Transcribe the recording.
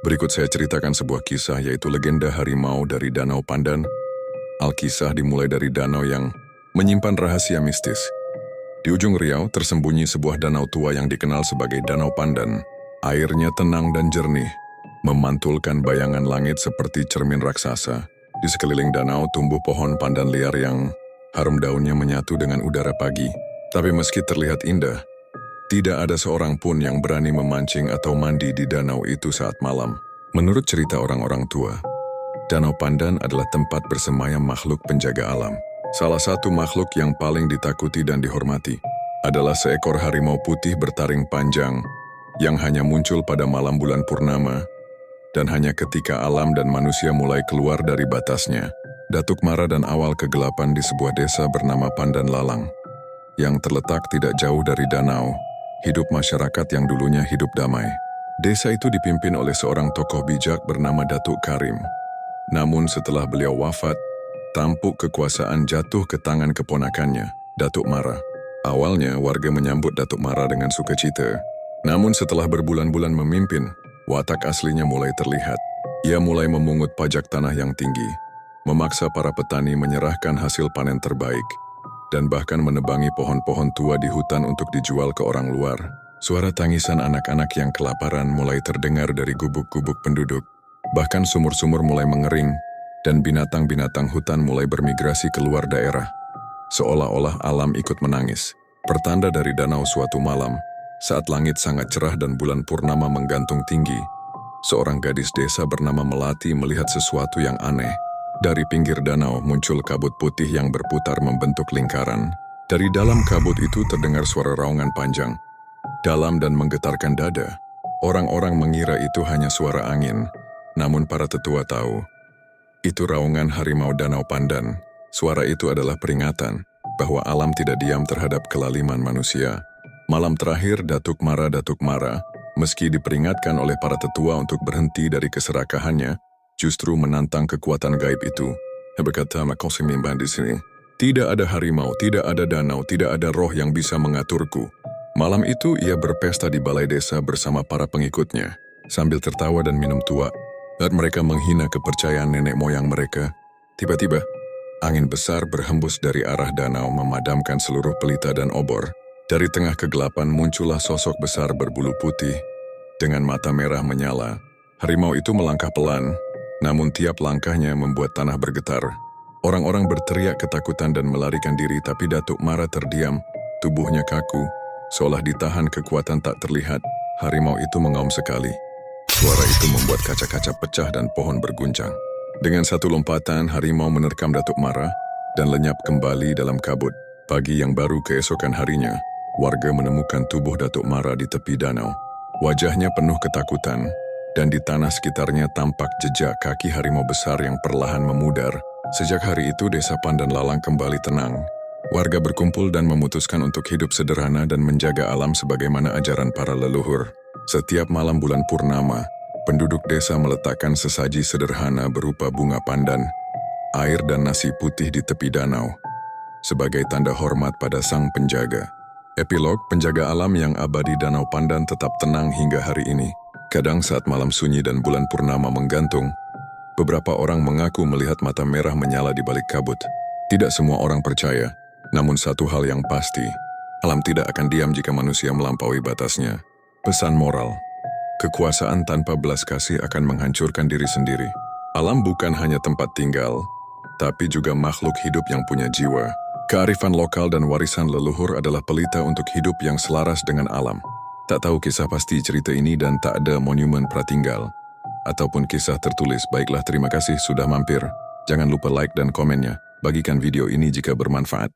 Berikut saya ceritakan sebuah kisah yaitu legenda harimau dari Danau Pandan. Alkisah dimulai dari danau yang menyimpan rahasia mistis. Di ujung Riau tersembunyi sebuah danau tua yang dikenal sebagai Danau Pandan. Airnya tenang dan jernih, memantulkan bayangan langit seperti cermin raksasa. Di sekeliling danau tumbuh pohon pandan liar yang harum daunnya menyatu dengan udara pagi. Tapi meski terlihat indah, tidak ada seorang pun yang berani memancing atau mandi di danau itu saat malam. Menurut cerita orang-orang tua, Danau Pandan adalah tempat bersemayam makhluk penjaga alam. Salah satu makhluk yang paling ditakuti dan dihormati adalah seekor harimau putih bertaring panjang yang hanya muncul pada malam bulan purnama dan hanya ketika alam dan manusia mulai keluar dari batasnya. Datuk Mara dan awal kegelapan di sebuah desa bernama Pandan Lalang yang terletak tidak jauh dari danau. Hidup masyarakat yang dulunya hidup damai. Desa itu dipimpin oleh seorang tokoh bijak bernama Datuk Karim. Namun setelah beliau wafat, tampuk kekuasaan jatuh ke tangan keponakannya, Datuk Mara. Awalnya warga menyambut Datuk Mara dengan sukacita. Namun setelah berbulan-bulan memimpin, watak aslinya mulai terlihat. Ia mulai memungut pajak tanah yang tinggi, memaksa para petani menyerahkan hasil panen terbaik, dan bahkan menebangi pohon-pohon tua di hutan untuk dijual ke orang luar. Suara tangisan anak-anak yang kelaparan mulai terdengar dari gubuk-gubuk penduduk. Bahkan sumur-sumur mulai mengering, dan binatang-binatang hutan mulai bermigrasi keluar daerah. Seolah-olah alam ikut menangis. Pertanda dari danau suatu malam, saat langit sangat cerah dan bulan purnama menggantung tinggi, seorang gadis desa bernama Melati melihat sesuatu yang aneh. Dari pinggir danau muncul kabut putih yang berputar membentuk lingkaran. Dari dalam kabut itu terdengar suara raungan panjang, dalam dan menggetarkan dada. Orang-orang mengira itu hanya suara angin, namun para tetua tahu, itu raungan harimau Danau Pandan. Suara itu adalah peringatan bahwa alam tidak diam terhadap kelaliman manusia. Malam terakhir Datuk Mara, meski diperingatkan oleh para tetua untuk berhenti dari keserakahannya, justru menantang kekuatan gaib itu. Dia berkata, "Makasih mimban di sini. Tidak ada harimau, tidak ada danau, tidak ada roh yang bisa mengaturku." Malam itu ia berpesta di balai desa bersama para pengikutnya, sambil tertawa dan minum tua. Dan mereka menghina kepercayaan nenek moyang mereka. Tiba-tiba, angin besar berhembus dari arah danau memadamkan seluruh pelita dan obor. Dari tengah kegelapan muncullah sosok besar berbulu putih, dengan mata merah menyala. Harimau itu melangkah pelan, namun tiap langkahnya membuat tanah bergetar. Orang-orang berteriak ketakutan dan melarikan diri, tapi Datuk Mara terdiam, tubuhnya kaku, seolah ditahan kekuatan tak terlihat. Harimau itu mengaum sekali. Suara itu membuat kaca-kaca pecah dan pohon berguncang. Dengan satu lompatan, harimau menerkam Datuk Mara dan lenyap kembali dalam kabut. Pagi yang baru keesokan harinya, warga menemukan tubuh Datuk Mara di tepi danau. Wajahnya penuh ketakutan, dan di tanah sekitarnya tampak jejak kaki harimau besar yang perlahan memudar. Sejak hari itu desa Pandan Lalang kembali tenang. Warga berkumpul dan memutuskan untuk hidup sederhana dan menjaga alam sebagaimana ajaran para leluhur. Setiap malam bulan purnama, penduduk desa meletakkan sesaji sederhana berupa bunga pandan, air dan nasi putih di tepi danau, sebagai tanda hormat pada sang penjaga. Epilog, penjaga alam yang abadi Danau Pandan tetap tenang hingga hari ini. Kadang saat malam sunyi dan bulan purnama menggantung, beberapa orang mengaku melihat mata merah menyala di balik kabut. Tidak semua orang percaya, namun satu hal yang pasti, alam tidak akan diam jika manusia melampaui batasnya. Pesan moral, kekuasaan tanpa belas kasih akan menghancurkan diri sendiri. Alam bukan hanya tempat tinggal, tapi juga makhluk hidup yang punya jiwa. Kearifan lokal dan warisan leluhur adalah pelita untuk hidup yang selaras dengan alam. Tak tahu kisah pasti cerita ini dan tak ada monumen pratinggal ataupun kisah tertulis. Baiklah, terima kasih sudah mampir. Jangan lupa like dan komennya. Bagikan video ini jika bermanfaat.